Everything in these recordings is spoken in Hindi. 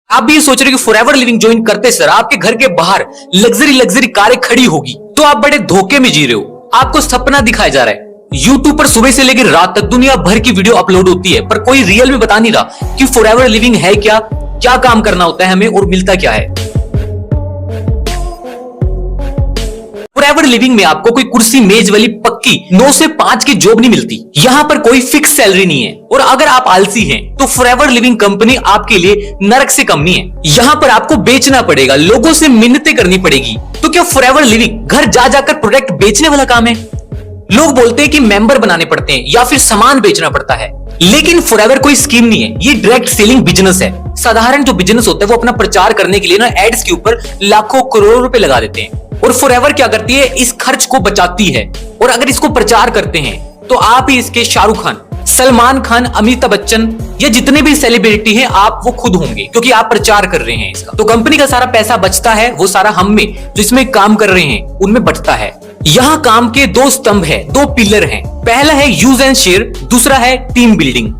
आप भी ये सोच रहे हो कि फॉरएवर लिविंग ज्वाइन करते सर आपके घर के बाहर लग्जरी कारें खड़ी होगी, तो आप बड़े धोखे में जी रहे हो। आपको सपना दिखाया जा रहा है। यूट्यूब पर सुबह से लेकर रात तक दुनिया भर की वीडियो अपलोड होती है, पर कोई रियल में बता नहीं रहा कि फॉरएवर लिविंग है क्या, क्या काम करना होता है हमें और मिलता क्या है। फॉरएवर लिविंग में आपको कोई कुर्सी मेज वाली पक्की 9 से 5 की जॉब नहीं मिलती। यहाँ पर कोई फिक्स सैलरी नहीं है, और अगर आप आलसी हैं तो फॉरएवर लिविंग कंपनी आपके लिए नरक से कम नहीं है। यहाँ पर आपको बेचना पड़ेगा, लोगों से मिन्नतें करनी पड़ेगी। तो क्या फॉरएवर लिविंग घर जा जाकर प्रोडक्ट बेचने वाला काम है? लोग बोलते हैं कि मेंबर बनाने पड़ते हैं या फिर सामान बेचना पड़ता है, लेकिन फॉरएवर कोई स्कीम नहीं है। ये डायरेक्ट सेलिंग बिजनेस है। साधारण जो बिजनेस होता है वो अपना प्रचार करने के लिए ना एड्स के ऊपर लाखों करोड़ों रुपए लगा देते हैं, और फॉरएवर क्या करती है, इस खर्च को बचाती है। और अगर इसको प्रचार करते हैं तो आप ही इसके शाहरुख खान, सलमान खान, अमिताभ बच्चन या जितने भी सेलिब्रिटी हैं आप वो खुद होंगे, क्योंकि आप प्रचार कर रहे हैं इसका। तो कंपनी का सारा पैसा बचता है, वो सारा हम में जो इसमें काम कर रहे हैं उनमें बचता है। यहाँ काम के 2 स्तंभ है, 2 पिलर हैं। पहला है यूज एंड शेयर, दूसरा है टीम बिल्डिंग।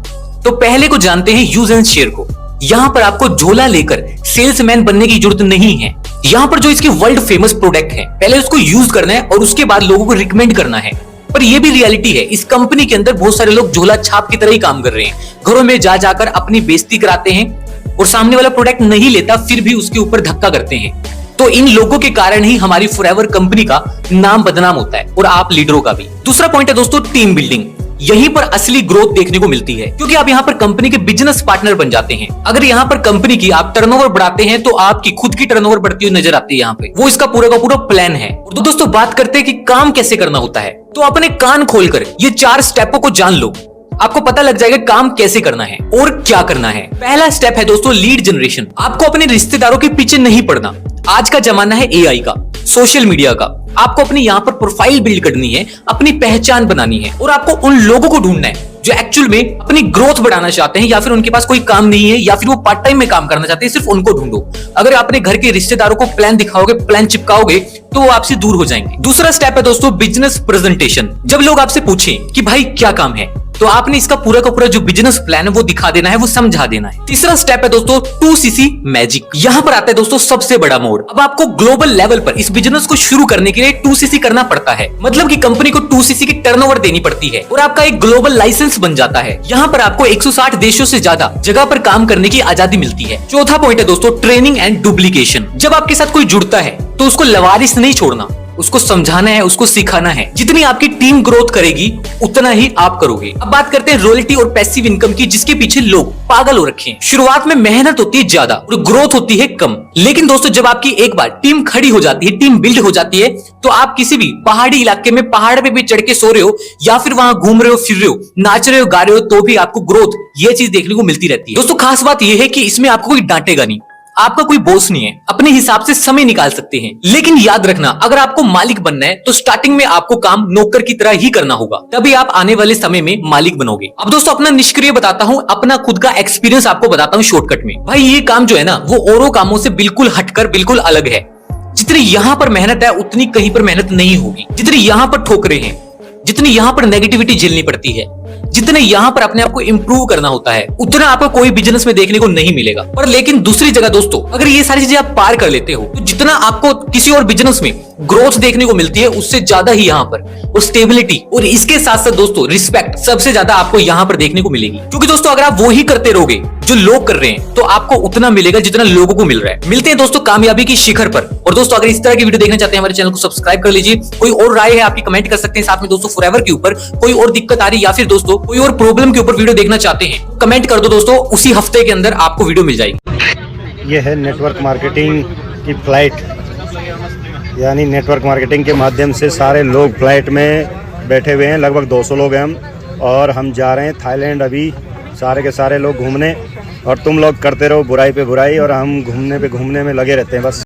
तो पहले को जानते हैं यूज एंड शेयर को। यहाँ पर आपको झोला लेकर सेल्समैन बनने की जरूरत नहीं है। यहाँ पर जो इसकी वर्ल्ड फेमस प्रोडक्ट है पहले उसको यूज करना है और उसके बाद लोगों को रिकमेंड करना है। पर यह भी रियलिटी है, इस कंपनी के अंदर बहुत सारे लोग झोला छाप की तरह ही काम कर रहे हैं। घरों में जा जाकर अपनी बेइज्जती कराते हैं और सामने वाला प्रोडक्ट नहीं लेता फिर भी उसके ऊपर धक्का करते हैं। तो इन लोगों के कारण ही हमारी फॉरएवर कंपनी का नाम बदनाम होता है, और आप लीडरों का भी। दूसरा पॉइंट है दोस्तों टीम बिल्डिंग। यहीं पर असली ग्रोथ देखने को मिलती है, क्योंकि आप यहाँ पर कंपनी के बिजनेस पार्टनर बन जाते हैं। अगर यहाँ पर कंपनी की आप टर्नओवर बढ़ाते हैं तो आपकी खुद की टर्नओवर बढ़ती हुई नजर आती है। यहाँ पे वो इसका पूरा का पूरा प्लान है। तो दोस्तों बात करते हैं कि काम कैसे करना होता है। तो अपने कान खोलकर ये 4 स्टेपों को जान लो, आपको पता लग जाएगा काम कैसे करना है और क्या करना है। पहला स्टेप है दोस्तों लीड जनरेशन। आपको अपने रिश्तेदारों के पीछे नहीं पड़ना। आज का जमाना है एआई का, सोशल मीडिया का। आपको अपनी यहाँ पर प्रोफाइल बिल्ड करनी है, अपनी पहचान बनानी है, और आपको उन लोगों को ढूंढना है जो एक्चुअल में अपनी ग्रोथ बढ़ाना चाहते हैं, या फिर उनके पास कोई काम नहीं है, या फिर वो पार्ट टाइम में काम करना चाहते हैं। सिर्फ उनको ढूंढो। अगर आप अपने घर के रिश्तेदारों को प्लान दिखाओगे, प्लान चिपकाओगे, तो वो आपसे दूर हो जाएंगे। दूसरा स्टेप है दोस्तों बिजनेस प्रेजेंटेशन। जब लोग आपसे पूछें कि भाई क्या काम है, तो आपने इसका पूरा का पूरा जो बिजनेस प्लान है वो दिखा देना है, वो समझा देना है। तीसरा स्टेप है दोस्तों 2CC मैजिक। यहाँ पर आता है दोस्तों सबसे बड़ा मोड। अब आपको ग्लोबल लेवल पर इस बिजनेस को शुरू करने के लिए 2CC करना पड़ता है, मतलब कि कंपनी को 2CC की टर्नओवर देनी पड़ती है, और आपका एक ग्लोबल लाइसेंस बन जाता है। यहाँ पर आपको 160 देशों से ज्यादा जगह पर काम करने की आजादी मिलती है। चौथा पॉइंट है दोस्तों ट्रेनिंग एंड डुप्लीकेशन। जब आपके साथ कोई जुड़ता है तो उसको लवारिस नहीं छोड़ना, उसको समझाना है, उसको सिखाना है। जितनी आपकी टीम ग्रोथ करेगी उतना ही आप करोगे। अब बात करते हैं रॉयल्टी और पैसिव इनकम की, जिसके पीछे लोग पागल हो रखे हैं। शुरुआत में मेहनत होती है ज्यादा और ग्रोथ होती है कम, लेकिन दोस्तों जब आपकी एक बार टीम खड़ी हो जाती है, टीम बिल्ड हो जाती है, तो आप किसी भी पहाड़ी इलाके में पहाड़ पे भी चढ़ के सो रहे हो, या फिर वहां घूम रहे हो, फिर रहे हो, नाच रहे हो, गा रहे हो, तो भी आपको ग्रोथ ये चीज देखने को मिलती रहती है। दोस्तों खास बात यह है कि इसमें आपको कोई डांटेगा नहीं, आपका कोई बॉस नहीं है, अपने हिसाब से समय निकाल सकते हैं। लेकिन याद रखना, अगर आपको मालिक बनना है तो स्टार्टिंग में आपको काम नौकर की तरह ही करना होगा, तभी आप आने वाले समय में मालिक बनोगे। अब दोस्तों अपना निष्क्रिय बताता हूँ, अपना खुद का एक्सपीरियंस आपको बताता हूँ शॉर्टकट में। भाई ये काम जो है ना वो औरों कामों से बिल्कुल हटकर बिल्कुल अलग है। जितनी यहाँ पर मेहनत है उतनी कहीं पर मेहनत नहीं होगी। जितनी यहाँ पर ठोकरें हैं, जितनी यहाँ पर नेगेटिविटी झेलनी पड़ती है, जितने यहाँ पर अपने आप को इंप्रूव करना होता है, उतना आपको कोई बिजनेस में देखने को नहीं मिलेगा। पर लेकिन दूसरी जगह दोस्तों अगर ये सारी चीजें आप पार कर लेते हो तो जितना आपको किसी और बिजनेस में ग्रोथ देखने को मिलती है उससे ज्यादा ही यहाँ पर और स्टेबिलिटी, और इसके साथ साथ दोस्तों रिस्पेक्ट सबसे ज्यादा आपको यहाँ पर देखने को मिलेगी। क्योंकि दोस्तों अगर आप वो ही करते रहोगे जो लोग कर रहे हैं तो आपको उतना मिलेगा जितना लोगों को मिल रहा है। मिलते हैं दोस्तों कामयाबी की शिखर पर। और दोस्तों अगर इस तरह की वीडियो देखना चाहते हैं हमारे चैनल को सब्सक्राइब कर लीजिए। कोई और राय है आपकी कमेंट कर सकते हैं। साथ में दोस्तों फॉरएवर के ऊपर कोई और दिक्कत आ रही है या फिर दोस्तों कोई और प्रॉब्लम के ऊपर वीडियो देखना चाहते हैं, कमेंट कर दो दोस्तों, उसी हफ्ते के अंदर आपको वीडियो मिल जाएगी। ये है नेटवर्क मार्केटिंग की फ्लाइट, यानी नेटवर्क मार्केटिंग के माध्यम से सारे लोग फ्लाइट में बैठे हुए हैं। लगभग 200 लोग हैं हम, और हम जा रहे हैं थाईलैंड अभी सारे के सारे लोग घूमने। और तुम लोग करते रहो बुराई पे बुराई, और हम घूमने पे घूमने में लगे रहते हैं बस।